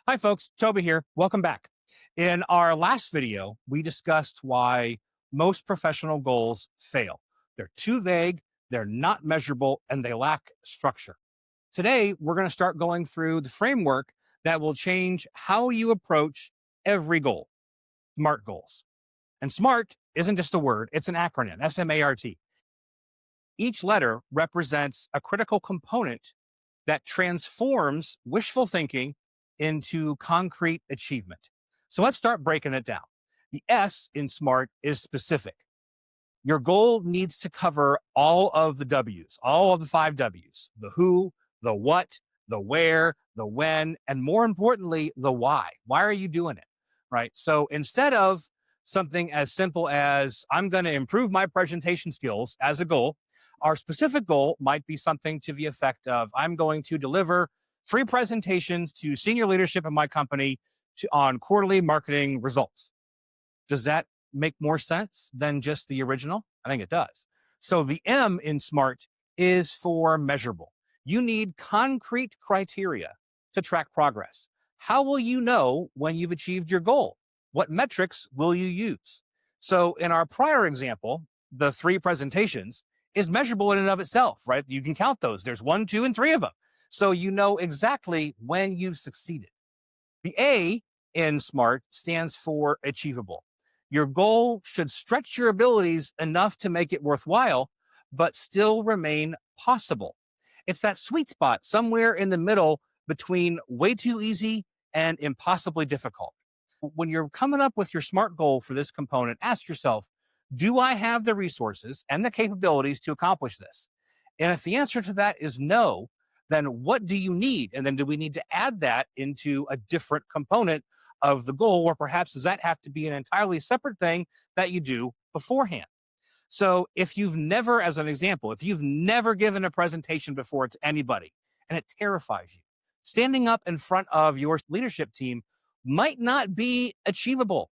Hi, folks. Toby here. Welcome back. In our last video, we discussed why most professional goals fail. They're too vague, they're not measurable, and they lack structure. Today, we're going to start going through the framework that will change how you approach every goal, SMART goals. And SMART isn't just a word, it's an acronym, SMART. Each letter represents a critical component that transforms wishful thinking into concrete achievement. So let's start breaking it down. The S in SMART is specific. Your goal needs to cover all of the W's, all of the 5 W's: the who, the what, the where, the when, and more importantly, the why. Why are you doing it? Right? So instead of something as simple as I'm going to improve my presentation skills as a goal, our specific goal might be something to the effect of I'm going to deliver free presentations to senior leadership in my company on quarterly marketing results. Does that make more sense than just the original? I think it does. So the M in SMART is for measurable. You need concrete criteria to track progress. How will you know when you've achieved your goal? What metrics will you use? So in our prior example, the 3 presentations is measurable in and of itself, right? You can count those. There's 1, 2, and 3 of them. So you know exactly when you've succeeded. The A in SMART stands for achievable. Your goal should stretch your abilities enough to make it worthwhile, but still remain possible. It's that sweet spot somewhere in the middle between way too easy and impossibly difficult. When you're coming up with your SMART goal for this component, ask yourself, do I have the resources and the capabilities to accomplish this? And if the answer to that is no, then what do you need? And then do we need to add that into a different component of the goal? Or perhaps does that have to be an entirely separate thing that you do beforehand? So if you've never, as an example, if you've never given a presentation before to anybody and it terrifies you, standing up in front of your leadership team might not be achievable.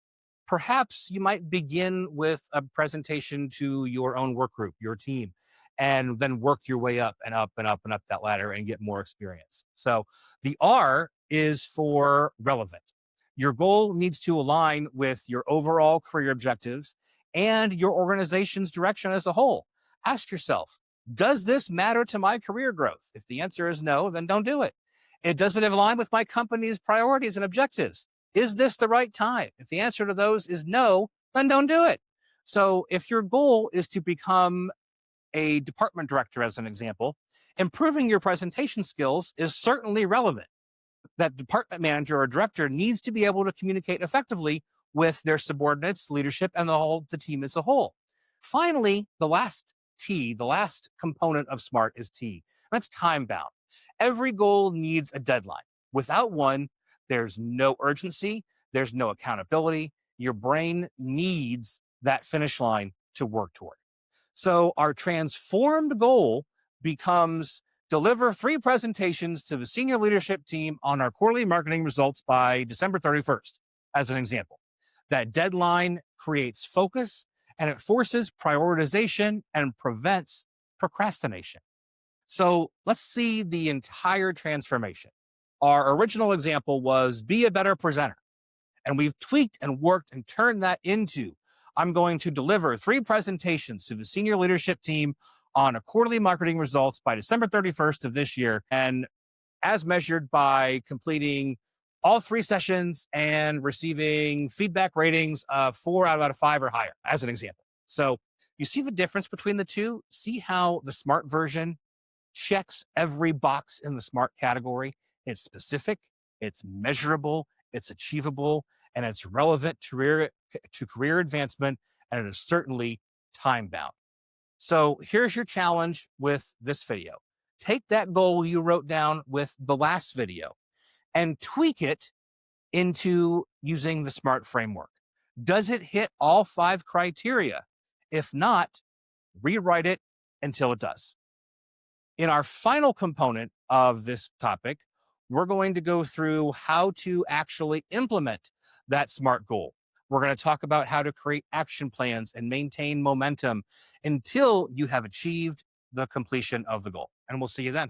Perhaps you might begin with a presentation to your own work group, your team, and then work your way up and up and up and up that ladder and get more experience. So the R is for relevant. Your goal needs to align with your overall career objectives and your organization's direction as a whole. Ask yourself, does this matter to my career growth? If the answer is no, then don't do it. Does it align with my company's priorities and objectives? Is this the right time? If the answer to those is no, then don't do it. So if your goal is to become a department director, as an example, improving your presentation skills is certainly relevant. That department manager or director needs to be able to communicate effectively with their subordinates, leadership, and the team as a whole. Finally, the last T, the last component of SMART is T. That's time bound. Every goal needs a deadline. Without one, there's no urgency, there's no accountability. Your brain needs that finish line to work toward. So our transformed goal becomes deliver 3 presentations to the senior leadership team on our quarterly marketing results by December 31st, as an example. That deadline creates focus and it forces prioritization and prevents procrastination. So let's see the entire transformation. Our original example was be a better presenter. And we've tweaked and worked and turned that into I'm going to deliver 3 presentations to the senior leadership team on a quarterly marketing results by December 31st of this year. And as measured by completing all 3 sessions and receiving feedback ratings of 4 out of 5 or higher, as an example. So you see the difference between the two? See how the SMART version checks every box in the SMART category? It's specific, it's measurable, it's achievable, and it's relevant to career advancement, and it is certainly time bound. So here's your challenge with this video. Take that goal you wrote down with the last video and tweak it into using the SMART framework. Does it hit all 5 criteria? If not, rewrite it until it does. In our final component of this topic, we're going to go through how to actually implement that SMART goal. We're going to talk about how to create action plans and maintain momentum until you have achieved the completion of the goal. And we'll see you then.